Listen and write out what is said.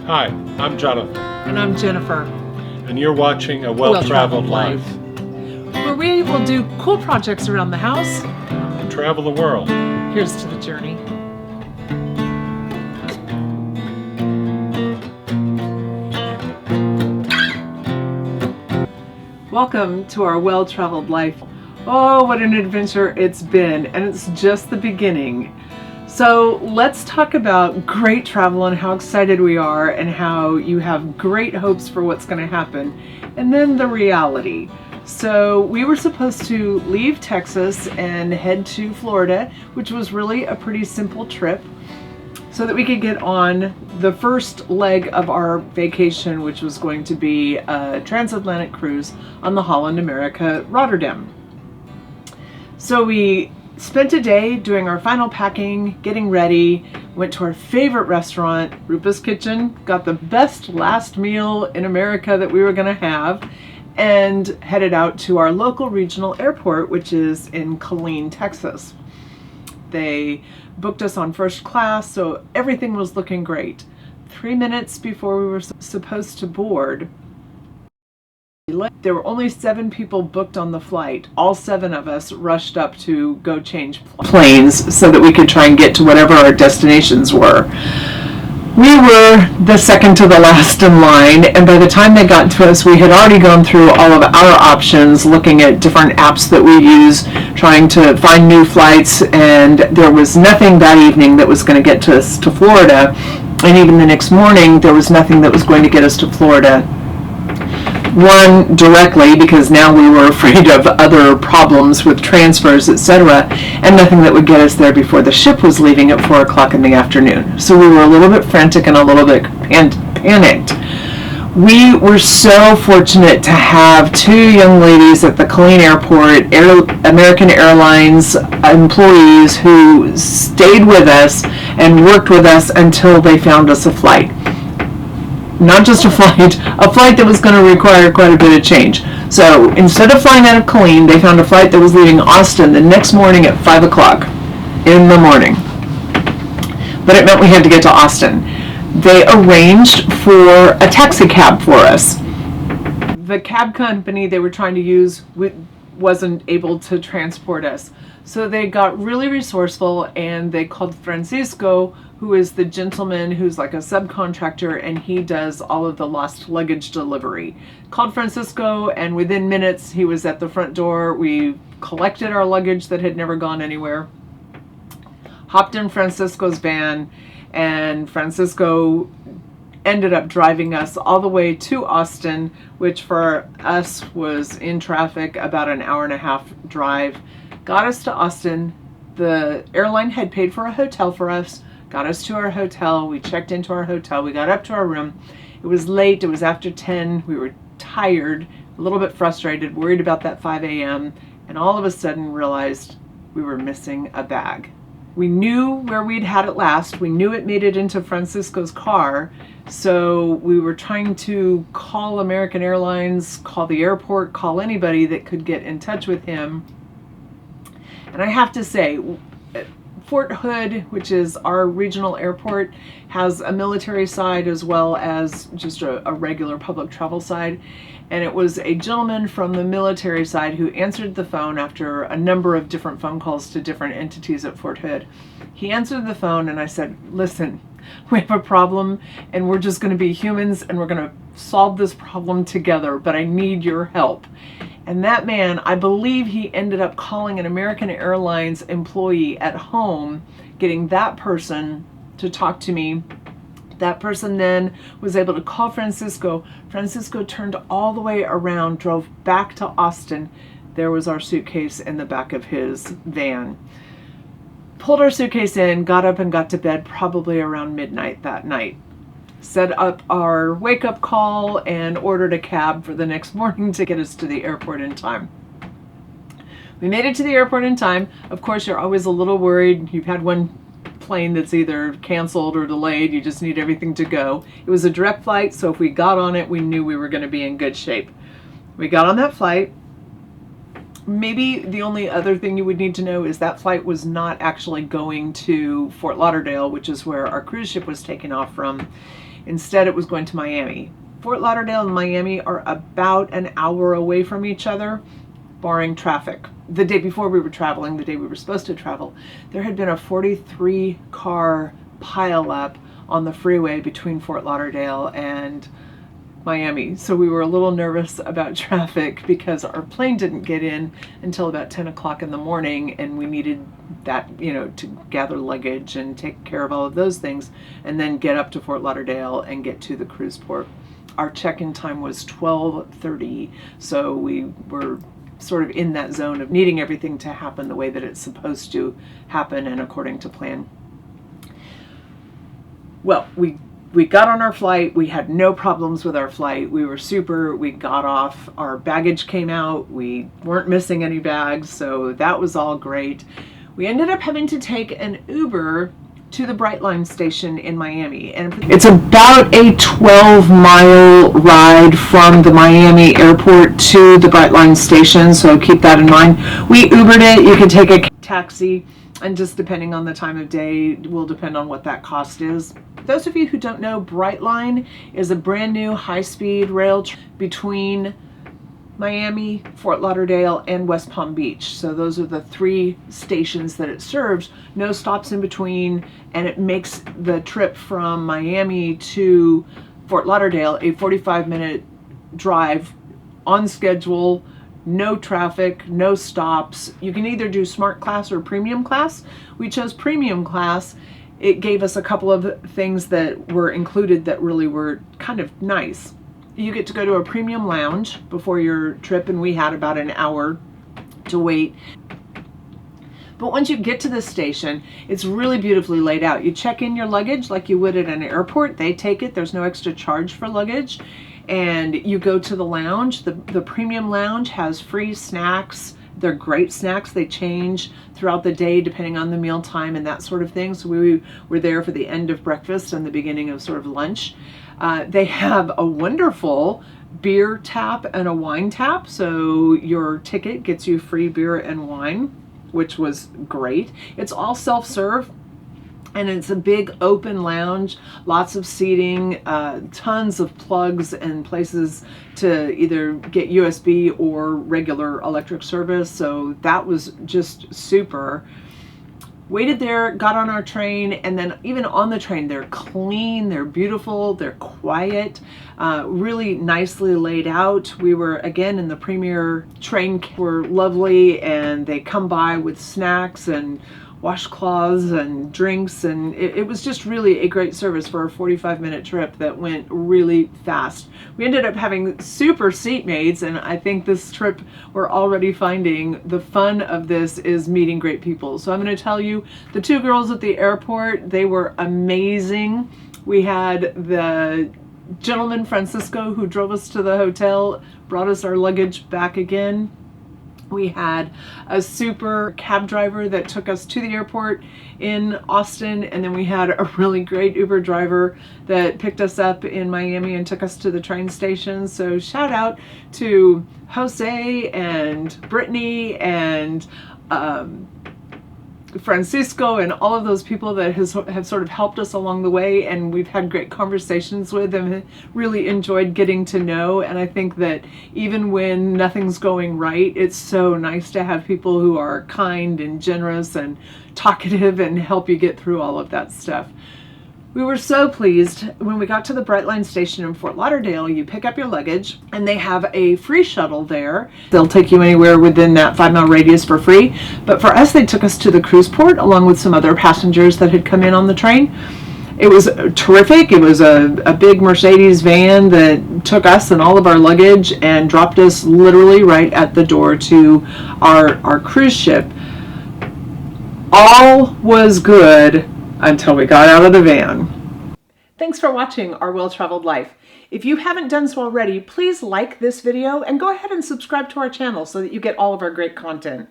Hi, I'm Jonathan, And I'm Jennifer. and you're watching A Well-Traveled Life. Where we will do cool projects around the house. Travel the world. Here's to the journey. Welcome to our well-traveled life. Oh, what an adventure it's been, and it's just the beginning. So let's talk about great travel and how excited we are and how you have great hopes for what's going to happen, and then the reality. So we were supposed to leave Texas and head to Florida, which was really a pretty simple trip, so that we could get on the first leg of our vacation, which was going to be a transatlantic cruise on the Holland America Rotterdam. So we spent a day doing our final packing, getting ready, went to our favorite restaurant, Rupa's Kitchen, got the best last meal in America that we were going to have, and headed out to our local regional airport, which is in Killeen, Texas. They booked us on first class, so everything was looking great. 3 minutes before we were supposed to board, there were only 7 people booked on the flight. All 7 of us rushed up to go change planes so that we could try and get to whatever our destinations were. We were the second to the last in line, and by the time they got to us, we had already gone through all of our options, looking at different apps that we use, trying to find new flights, and there was nothing that evening that was going to get us to Florida. And even the next morning, there was nothing that was going to get us to Florida. One, directly, because now we were afraid of other problems with transfers, etc., and nothing that would get us there before the ship was leaving at 4 o'clock in the afternoon. So we were a little bit frantic and a little bit panicked. We were so fortunate to have 2 young ladies at the Killeen Airport, American Airlines employees, who stayed with us and worked with us until they found us a flight. Not just a flight that was going to require quite a bit of change. So instead of flying out of Killeen, they found a flight that was leaving Austin the next morning at 5 o'clock in the morning. But it meant we had to get to Austin. They arranged for a taxi cab for us. The cab company they were trying to use wasn't able to transport us. So they got really resourceful, and they called Francisco, who is the gentleman who's like a subcontractor, and he does all of the lost luggage delivery. Called Francisco, and within minutes he was at the front door. We collected our luggage that had never gone anywhere, hopped in Francisco's van, and Francisco ended up driving us all the way to Austin, which for us was in traffic about an hour-and-a-half drive. Got us to Austin. The airline had paid for a hotel for us, got us to our hotel. We checked into our hotel. We got up to our room. It was late. It was after 10. We were tired, a little bit frustrated, worried about that 5 a.m., and all of a sudden realized we were missing a bag. We knew where we'd had it last. We knew it made it into Francisco's car, so we were trying to call American Airlines, call the airport, call anybody that could get in touch with him. And I have to say, Fort Hood, which is our regional airport, has a military side as well as just a regular public travel side. And it was a gentleman from the military side who answered the phone after a number of different phone calls to different entities at Fort Hood. He answered the phone, and I said, listen, we have a problem, and we're just going to be humans, and we're going to solve this problem together, but I need your help. And that man, I believe he ended up calling an American Airlines employee at home, getting that person to talk to me. That person then was able to call Francisco. Francisco turned all the way around, drove back to Austin. There was our suitcase in the back of his van. Pulled our suitcase in, got up and got to bed probably around midnight that night. Set up our wake-up call and ordered a cab for the next morning to get us to the airport in time. We made it to the airport in time. Of course, you're always a little worried. You've had one plane that's either canceled or delayed. You just need everything to go. It was a direct flight, so if we got on it, we knew we were going to be in good shape. We got on that flight. Maybe the only other thing you would need to know is that flight was not actually going to Fort Lauderdale, which is where our cruise ship was taken off from. Instead, it was going to Miami. Fort Lauderdale and Miami are about an hour away from each other, barring traffic. The day before we were traveling, the day we were supposed to travel, there had been a 43 car pileup on the freeway between Fort Lauderdale and Miami. So we were a little nervous about traffic because our plane didn't get in until about 10 o'clock in the morning, and we needed that, you know, to gather luggage and take care of all of those things and then get up to Fort Lauderdale and get to the cruise port. Our check-in time was 12:30, so we were sort of in that zone of needing everything to happen the way that it's supposed to happen and according to plan. Well, we got on our flight. We had no problems with our flight. We were super. We got off. Our baggage came out. We weren't missing any bags, so that was all great. We ended up having to take an Uber to the Brightline station in Miami, and it's about a 12-mile ride from the Miami airport to the Brightline station, so keep that in mind. We Ubered it. You can take a taxi, and just depending on the time of day will depend on what that cost is. Those of you who don't know, Brightline is a brand new high-speed rail between Miami, Fort Lauderdale, and West Palm Beach. So those are the three stations that it serves, no stops in between, and it makes the trip from Miami to Fort Lauderdale a 45-minute drive on schedule, no traffic, no stops. You can either do smart class or premium class. We chose premium class. It gave us a couple of things that were included that really were kind of nice. You get to go to a premium lounge before your trip, and we had about an hour to wait. But once you get to the station, it's really beautifully laid out. You check in your luggage like you would at an airport. They take it. There's no extra charge for luggage. And you go to the lounge. The premium lounge has free snacks. They're great snacks. They change throughout the day depending on the meal time and that sort of thing. So we were there for the end of breakfast and the beginning of sort of lunch. They have a wonderful beer tap and a wine tap. So your ticket gets you free beer and wine, which was great. It's all self-serve. And it's a big open lounge, lots of seating, tons of plugs and places to either get USB or regular electric service. So that was just super. Waited there, got on our train, and then even on the train, they're clean, they're beautiful, they're quiet, really nicely laid out. We were, again, in the premier train, were lovely, and they come by with snacks and washcloths and drinks, and it was just really a great service for a 45-minute trip that went really fast. We ended up having super seatmates, and I think this trip we're already finding the fun of this is meeting great people. So I'm going to tell you, the two girls at the airport, they were amazing. We had the gentleman, Francisco, who drove us to the hotel, brought us our luggage back again. We had a super cab driver that took us to the airport in Austin, and then we had a really great Uber driver that picked us up in Miami and took us to the train station. So shout out to Jose and Brittany and Francisco and all of those people that have sort of helped us along the way, and we've had great conversations with them, really enjoyed getting to know. And I think that even when nothing's going right, it's so nice to have people who are kind and generous and talkative and help you get through all of that stuff. We were so pleased when we got to the Brightline station in Fort Lauderdale. You pick up your luggage, and they have a free shuttle there. They'll take you anywhere within that 5-mile radius for free. But for us, they took us to the cruise port along with some other passengers that had come in on the train. It was terrific. It was a big Mercedes van that took us and all of our luggage and dropped us literally right at the door to our cruise ship. All was good until we got out of the van. Thanks for watching Our Well-Traveled Life. If you haven't done so already, please like this video and go ahead and subscribe to our channel so that you get all of our great content.